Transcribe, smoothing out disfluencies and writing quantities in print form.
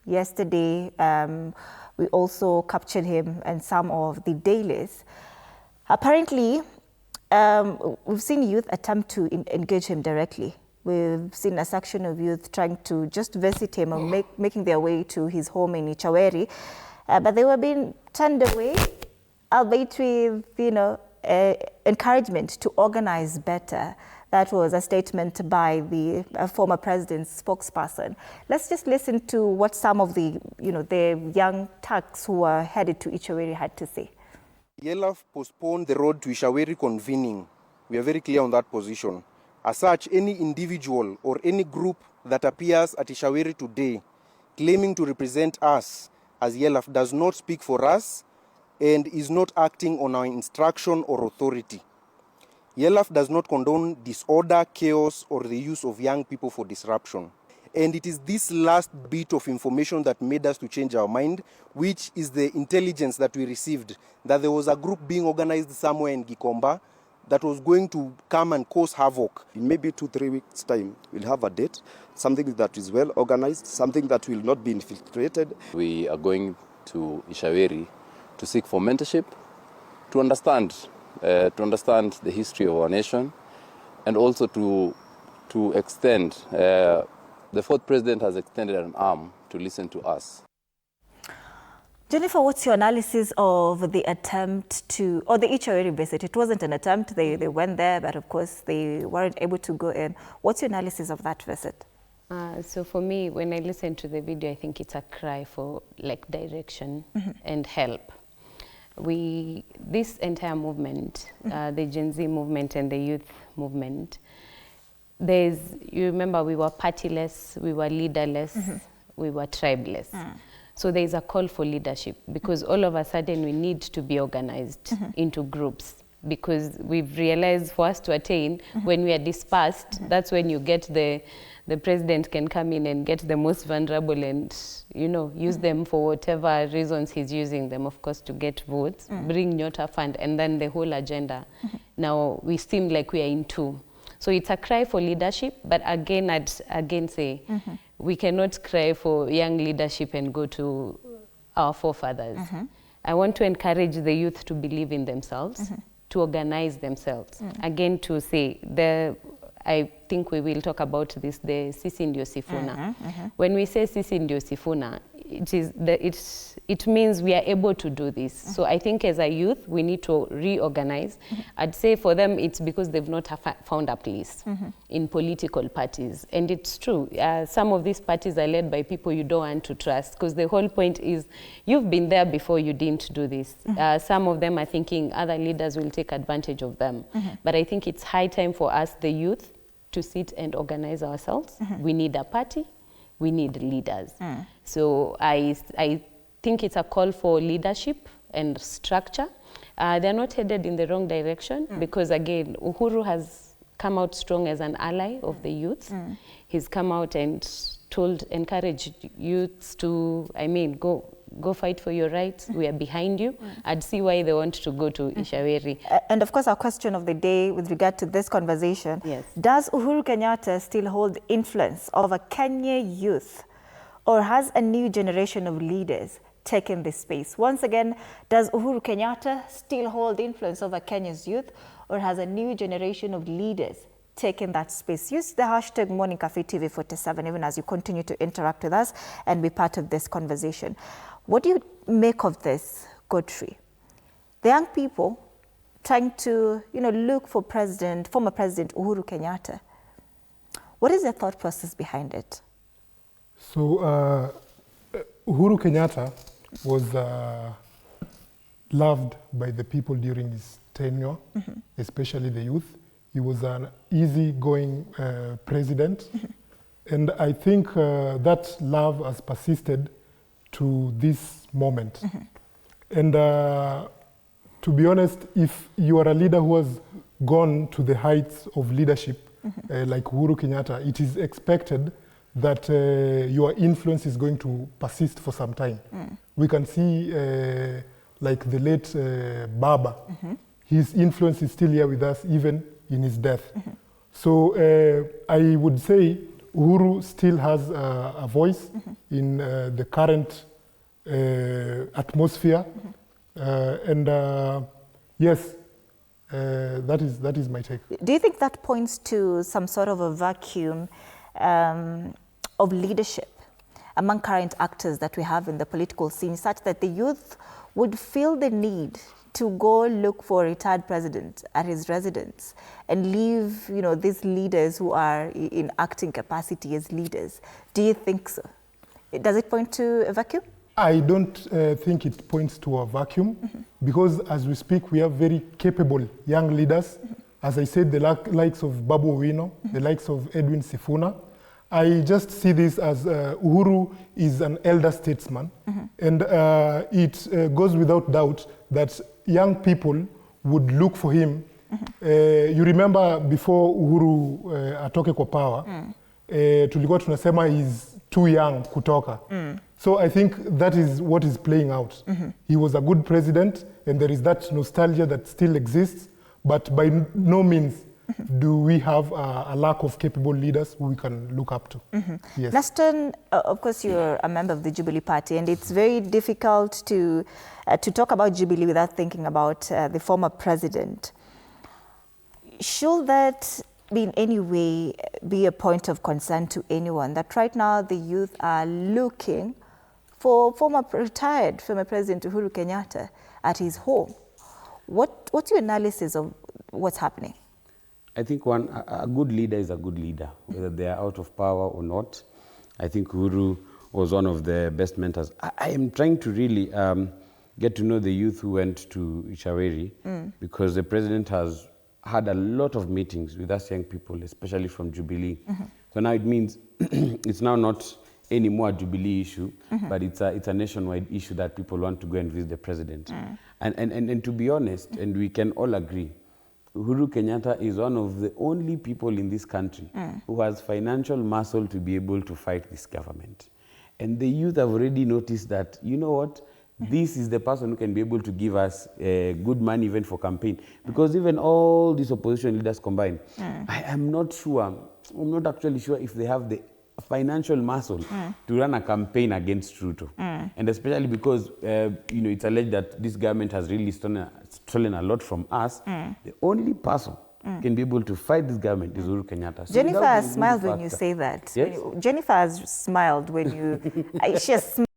yesterday. We also captured him in some of the dailies. Apparently, we've seen youth attempt to engage him directly. We've seen a section of youth trying to just visit him and making their way to his home in Ichaweri, but they were being turned away, albeit with, encouragement to organize better. That was a statement by the former president's spokesperson. Let's just listen to what some of the, the young Turks who were headed to Ichaweri had to say. YELAF postponed the road to Ichaweri convening. We are very clear on that position. As such, any individual or any group that appears at Ichaweri today claiming to represent us as YELAF does not speak for us and is not acting on our instruction or authority. YELAF does not condone disorder, chaos, or the use of young people for disruption. And it is this last bit of information that made us to change our mind, which is the intelligence that we received, that there was a group being organized somewhere in Gikomba that was going to come and cause havoc. In maybe 2-3 weeks' time, we'll have a date, something that is well organized, something that will not be infiltrated. We are going to Ichaweri to seek for mentorship, to understand the history of our nation, and also to extend. The fourth president has extended an arm to listen to us. Jennifer, what's your analysis of the attempt to, or the Ichaweri visit? It wasn't an attempt, they went there, but of course they weren't able to go in. What's your analysis of that visit? So for me, when I listen to the video, I think it's a cry for direction and help. This entire movement, the Gen Z movement and the youth movement, you remember we were partyless, we were leaderless, we were tribeless. So there's a call for leadership because all of a sudden we need to be organized into groups, because we've realized for us to attain, when we are dispersed, that's when you get the president can come in and get the most vulnerable and, use them for whatever reasons he's using them, of course, to get votes, bring Nyota Fund, and then the whole agenda. Now we seem like we are in two. So it's a cry for leadership, but again, I'd say we cannot cry for young leadership and go to our forefathers. I want to encourage the youth to believe in themselves, to organize themselves. Again, to say, I think we will talk about this, the Sisi Ndio Sifuna. When we say Sisi Ndio Sifuna, it means we are able to do this. So I think as a youth, we need to reorganize. I'd say for them, it's because they've not found a place in political parties. And it's true. Some of these parties are led by people you don't want to trust, because the whole point is you've been there before, you didn't do this. Some of them are thinking other leaders will take advantage of them. But I think it's high time for us, the youth, to sit and organize ourselves. We need a party. We need leaders. So I think it's a call for leadership and structure. They're not headed in the wrong direction because, again, Uhuru has come out strong as an ally of the youth. He's come out and encouraged youths to, go fight for your rights. We are behind you. I'd see why they want to go to Ichaweri. And of course, our question of the day with regard to this conversation, does Uhuru Kenyatta still hold influence over Kenya youth, or has a new generation of leaders taken this space? Once again, does Uhuru Kenyatta still hold influence over Kenya's youth, or has a new generation of leaders taken that space? Use the hashtag MorningCafeTV47 even as you continue to interact with us and be part of this conversation. What do you make of this, Godfrey? The young people trying to, look for former President Uhuru Kenyatta. What is the thought process behind it? So Uhuru Kenyatta was loved by the people during his tenure, especially the youth. He was an easygoing president. And I think that love has persisted to this moment. And to be honest, if you are a leader who has gone to the heights of leadership, like Uhuru Kenyatta, it is expected that your influence is going to persist for some time. We can see, like the late BAMBA, his influence is still here with us even in his death. So I would say Uhuru still has a voice in the current atmosphere. Yes, that is my take. Do you think that points to some sort of a vacuum of leadership among current actors that we have in the political scene, such that the youth would feel the need to go look for a retired president at his residence and leave, these leaders who are in acting capacity as leaders? Do you think so? Does it point to a vacuum? I don't think it points to a vacuum, because as we speak, we have very capable young leaders. As I said, the likes of Babu Owino, the likes of Edwin Sifuna. I just see this as Uhuru is an elder statesman, and it goes without doubt that young people would look for him. You remember before Uhuru atoke kwa power, tulikuwa tunasema he's too young kutoka. So I think that is what is playing out. He was a good president, and there is that nostalgia that still exists, but by no means do we have a lack of capable leaders who we can look up to. Yes. Nestone, of course, you're a member of the Jubilee Party, and it's very difficult to talk about Jubilee without thinking about the former president. Should that in any way be a point of concern to anyone, that right now the youth are looking for retired former President Uhuru Kenyatta at his home? What's your analysis of what's happening? I think a good leader is a good leader, whether they are out of power or not. I think Uhuru was one of the best mentors. I am trying to really get to know the youth who went to Ishaweri, because the president has had a lot of meetings with us young people, especially from Jubilee. So now it means it's now not any more a Jubilee issue, but it's a nationwide issue that people want to go and visit the president. And to be honest, and we can all agree, Uhuru Kenyatta is one of the only people in this country who has financial muscle to be able to fight this government. And the youth have already noticed that, you know what, this is the person who can be able to give us good money even for campaign. Because even all these opposition leaders combined, I am not sure, I'm not actually sure if they have the financial muscle to run a campaign against Ruto. And especially because, it's alleged that this government has really stolen a lot from us. The only person can be able to fight this government is Uhuru Kenyatta. So Jennifer has smiled when you say that. Yes? Jennifer has smiled when you... she has